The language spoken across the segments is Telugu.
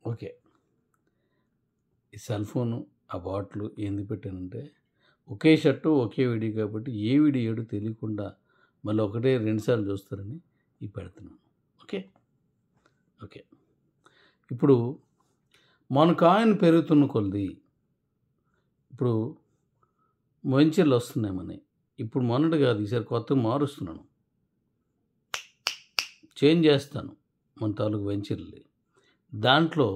ఓకే. ఈ సెల్ ఫోను, ఆ బాటిలు ఎందుకు పెట్టానంటే, ఒకే షర్టు, ఒకే వీడియో కాబట్టి ఏ వీడియో ఏడో తెలియకుండా మళ్ళీ ఒకటే 2 సార్లు చూస్తారని ఇవి పెడుతున్నాను. ఓకే. ఓకే. ఇప్పుడు మన కాయిన్ పెరుగుతున్న కొలది ఇప్పుడు వెంచర్లు వస్తున్నాయి మనయి. ఇప్పుడు మొన్నటి కాదు, ఈసారి కొత్తగా మారుస్తున్నాను. చేంజ్ చేస్తాను మన తాలూకు వెంచర్లు. దాంట్లో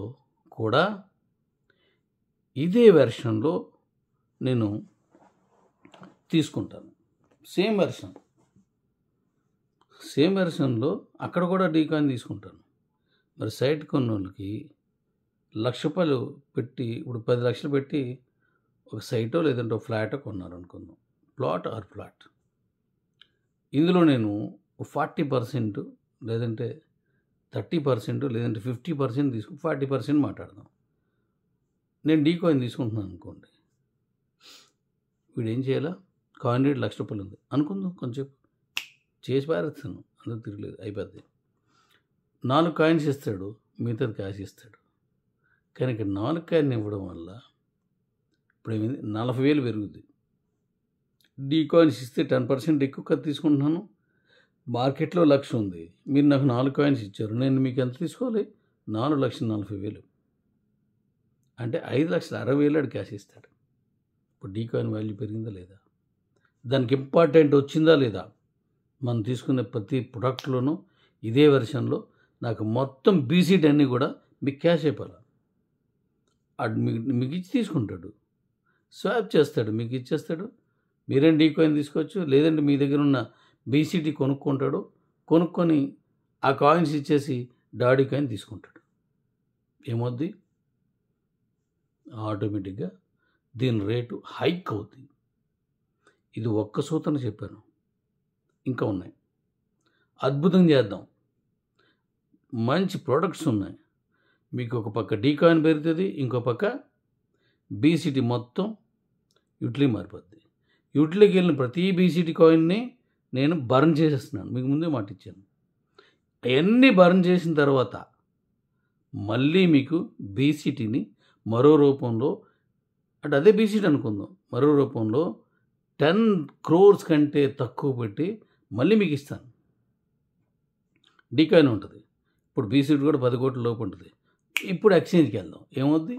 కూడా ఇదే వెర్షన్‌లో నేను తీసుకుంటాను. సేమ్ వెర్షన్‌లో అక్కడ కూడా డీ కాయిన్ తీసుకుంటాను. మరి సైట్ కొన్నోళ్ళకి రూ. 1,00,000 పెట్టి, ఇప్పుడు 10,00,000 పెట్టి ఒక సైటో లేదంటే ఒక ఫ్లాటో కొన్నారనుకుందాం. ఫ్లాట్. ఇందులో నేను 40% లేదంటే 30% లేదంటే 50% 40% మాట్లాడదాం. నేను డీ కాయిన్ తీసుకుంటున్నాను అనుకోండి. వీడేం చేయాలా? కాయిన్ రేట్ రూ. 1,00,000 ఉంది అనుకుందాం. కొంచెం చేసి పారేస్తాను, అందుకు తిరగలేదు, అయిపోద్ది. 4 కాయిన్స్ ఇస్తాడు, మిగతాది క్యాష్ ఇస్తాడు. కానీ ఇక్కడ 4 కాయిన్ ఇవ్వడం వల్ల ఇప్పుడు ఏమైంది, 40,000 పెరుగుద్ది. డీ కాయిన్స్ ఇస్తే 10% ఎక్కువ తీసుకుంటున్నాను. మార్కెట్లో 1,00,000 ఉంది, మీరు నాకు 4 కాయిన్స్ ఇచ్చారు, నేను మీకు ఎంత తీసుకోవాలి? 4,40,000. అంటే 5,60,000 ఆడు క్యాష్ ఇస్తాడు. ఇప్పుడు డీ కాయిన్ వాల్యూ పెరిగిందా లేదా? దానికి ఇంపార్టెంట్ వచ్చిందా లేదా? మనం తీసుకునే ప్రతి ప్రొడక్ట్లోనూ ఇదే వెర్షన్లో నాకు మొత్తం బీసీటీ అన్నీ కూడా మీకు క్యాష్ అయిపోవాలి. అడు మీకు ఇచ్చి తీసుకుంటాడు, స్వాప్ చేస్తాడు, మీకు ఇచ్చేస్తాడు. మీరేం డీ కాయిన్ తీసుకోవచ్చు, లేదంటే మీ దగ్గర ఉన్న బీసీటీ కొనుక్కుంటాడు. కొనుక్కొని ఆ కాయిన్స్ ఇచ్చేసి డాడీ కాయిన్ తీసుకుంటాడు. ఏమవుద్ది? ఆటోమేటిక్గా దీని రేటు హైక్ అవుతుంది. ఇది ఒక్క సూత్రం చెప్పాను, ఇంకా ఉన్నాయి. అద్భుతం చేద్దాం. మంచి ప్రోడక్ట్స్ ఉన్నాయి. మీకు ఒక పక్క డీ కాయిన్ పెరుగుతుంది, ఇంకో పక్క బీసీటీ మొత్తం యూటిలీ మారిపోద్ది. యూటిలీకి వెళ్ళిన ప్రతి బీసీటీ కాయిన్ని నేను బర్న్ చేసేస్తున్నాను. మీకు ముందే మాట ఇచ్చాను. అవన్నీ బర్న్ చేసిన తర్వాత మళ్ళీ మీకు బీసీటీని మరో రూపంలో, అంటే అదే బీసీటీ అనుకుందాం, మరో రూపంలో 10 crores కంటే తక్కువ పెట్టి మళ్ళీ మీకు ఇస్తాను. డీ కాయిన్ ఉంటుంది. ఇప్పుడు బీసీటీ కూడా 10 కోట్ల లోపు ఉంటుంది. ఇప్పుడు ఎక్స్చేంజ్కి వెళ్దాం, ఏమవుద్ది?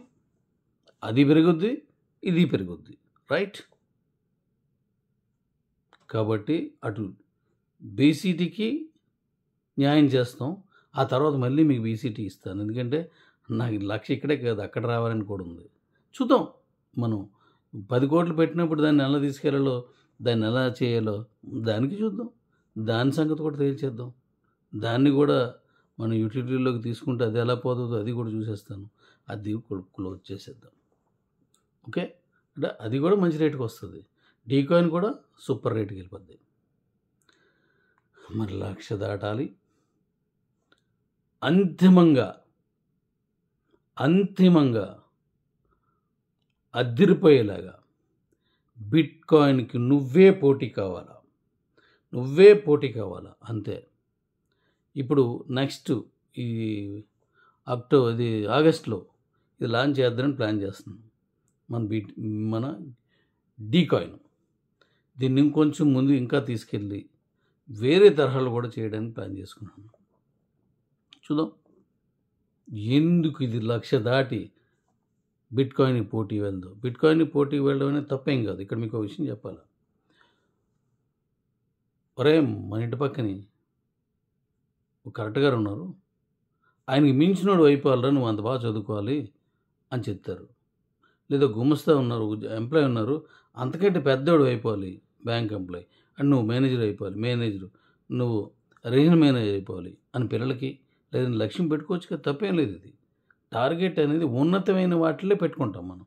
అది పెరుగుద్ది, ఇది పెరుగుద్ది, రైట్? కాబట్టి అటు బీసీటీకి న్యాయం చేస్తాం, ఆ తర్వాత మళ్ళీ మీకు బీసీటీ ఇస్తాను. ఎందుకంటే నాకు 1,00,000 ఇక్కడే కాదు, అక్కడ రావాలని కూడా ఉంది. చూద్దాం, మనం 10 కోట్లు పెట్టినప్పుడు దాన్ని ఎలా తీసుకెళ్ళాలో, దాన్ని ఎలా చేయాలో దానికి చూద్దాం. దాని సంగతి కూడా తేల్చేద్దాం. దాన్ని కూడా మనం యూటిలిటీలోకి తీసుకుంటే అది ఎలా పోతుందో అది కూడా చూసేస్తాను. అది క్లోజ్ చేసేద్దాం. ఓకే. అంటే అది కూడా మంచి రేటుకి వస్తుంది. డీ కాయిన్ కూడా సూపర్ రేటుకి వెళ్ళిపోద్ది. మరి 1,00,000 దాటాలి. అంతిమంగా అద్దిరిపోయేలాగా బిట్ కాయిన్కి నువ్వే పోటీ కావాలా, అంతే. ఇప్పుడు నెక్స్ట్ ఈ ఆగస్టులో ఇది లాంచ్ చేద్దామని ప్లాన్ చేస్తున్నాం. మన డీ కాయిన్ దీన్ని ఇంకొంచెం ముందు ఇంకా తీసుకెళ్ళి వేరే తరహాలు కూడా చేయడానికి ప్లాన్ చేసుకున్నాను. చూద్దాం. ఎందుకు ఇది 1,00,000 దాటి బిట్ కాయిన్కి పోటీ వెళ్దాం. బిట్ కాయిన్కి పోటీ వెళ్ళడం అనేది తప్పేం కాదు. ఇక్కడ మీకు ఒక విషయం చెప్పాలి. ఒరే, మన ఇంటి పక్కని ఒక కరెక్ట్ గారు ఉన్నారు, ఆయనకి మించినోడు అయిపోవాలరా, నువ్వు అంత బాగా చదువుకోవాలి అని చెప్తారు. లేదా గుమస్తా ఉన్నారు, ఎంప్లాయ్ ఉన్నారు, అంతకంటే పెద్దోడు అయిపోవాలి, బ్యాంక్ ఎంప్లాయ్, అండ్ నువ్వు మేనేజర్ అయిపోవాలి, నువ్వు రీజనల్ మేనేజర్ అయిపోవాలి అని పిల్లలకి లేదంటే లక్ష్యం పెట్టుకోవచ్చు కదా, తప్పేం లేదు. ఇది టార్గెట్ అనేది ఉన్నతమైన వాటిలో పెట్టుకుంటాం మనం.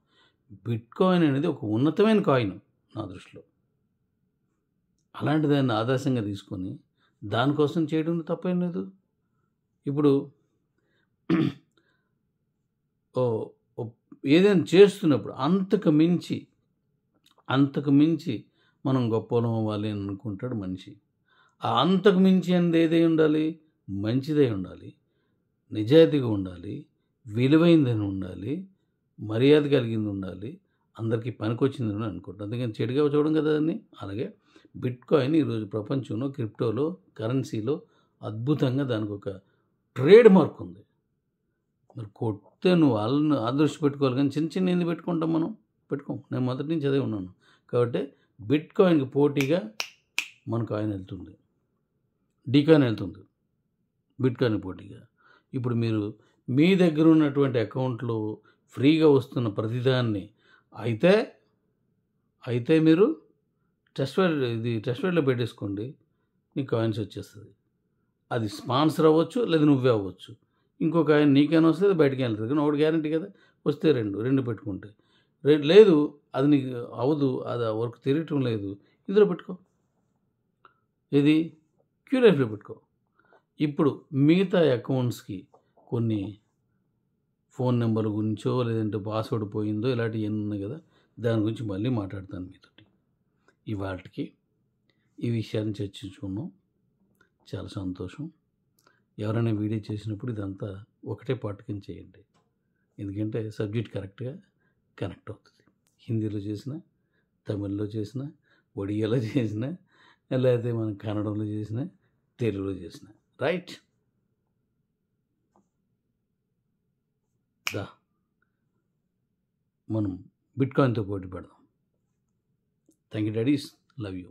బిట్ కాయిన్ అనేది ఒక ఉన్నతమైన కాయిన్ నా దృష్టిలో. అలాంటి దాన్ని ఆదర్శంగా తీసుకొని దానికోసం చేయడం తప్పేం లేదు. ఇప్పుడు ఏదైనా చేస్తున్నప్పుడు అంతకు మించి మనం గొప్పలం అవ్వాలి అని అనుకుంటాడు మనిషి. ఆ అంతకు మించి అనేది ఏదై ఉండాలి? మంచిదై ఉండాలి, నిజాయితీగా ఉండాలి, విలువైందని ఉండాలి, మర్యాద కలిగింది ఉండాలి, అందరికీ పనికొచ్చిందని అనుకుంటాం. అందుకని చెడుగా చూడడం కదా దాన్ని. అలాగే బిట్‌కాయిన్ ఈరోజు ప్రపంచంలో క్రిప్టోలో, కరెన్సీలో అద్భుతంగా దానికి ఒక ట్రేడ్ మార్క్ ఉంది. మరి కొడితే నువ్వు వాళ్ళని దృష్టి పెట్టుకోవాలి కానీ చిన్న చిన్న ఎందుకు పెట్టుకుంటాం మనం? పెట్టుకోం. నేను మొదటి నుంచి అదే ఉన్నాను. కాబట్టి బిట్‌కాయిన్‌కి పోటీగా మన కాయిన్ వెళ్తుంది. డీకాయిన్ వెళ్తుంది బిట్‌కాయిన్‌కి పోటీగా. ఇప్పుడు మీరు మీ దగ్గర ఉన్నటువంటి అకౌంట్‌లో ఫ్రీగా వస్తున్న ప్రతిదాన్ని అయితే మీరు ట్రస్ట్ వాలెట్‌లో పెట్టేసుకోండి. నీకు కాయిన్స్ వచ్చేస్తది. అది స్పాన్సర్ అవ్వచ్చు, లేదా నువ్వే అవ్వచ్చు. ఇంకో కాయిన్ నీకైనా వస్తది, బయటికైనా వెళ్తది. కానీ ఒకటి గ్యారంటీ కదా! వస్తే 2 పెట్టుకుంటే. లేదు అది నీకు అవ్వదు, అది ఆ వర్క్ తెలియటం లేదు, ఇందులో పెట్టుకో. ఏది? క్యూలైఫ్‌లో పెట్టుకో. ఇప్పుడు మిగతా అకౌంట్స్‌కి కొన్ని ఫోన్ నెంబర్ల గురించో, లేదంటే పాస్వర్డ్ పోయిందో ఇలాంటియన్నీ ఉన్నాయి కదా! దాని గురించి మళ్ళీ మాట్లాడతాను మీతోటి. ఇవాల్టికి ఈ విషయాన్ని చర్చించుకున్నాం. చాలా సంతోషం. ఎవరైనా వీడియో చేసినప్పుడు ఇదంతా ఒకటే పార్ట్ కింద చేయండి. ఎందుకంటే సబ్జెక్ట్ కరెక్ట్‌గా కనెక్ట్ అవుతుంది. హిందీలో చేసినా, తమిళ్‌లో చేసినా, ఒడియాలో చేసినా, లేకపోతే మనం కన్నడంలో చేసినా, తెలుగులో చేసినా. రైట్? మనం బిట్‌కాయిన్‌తో పోటీ పడదాం. Thank you daddy's. Love you.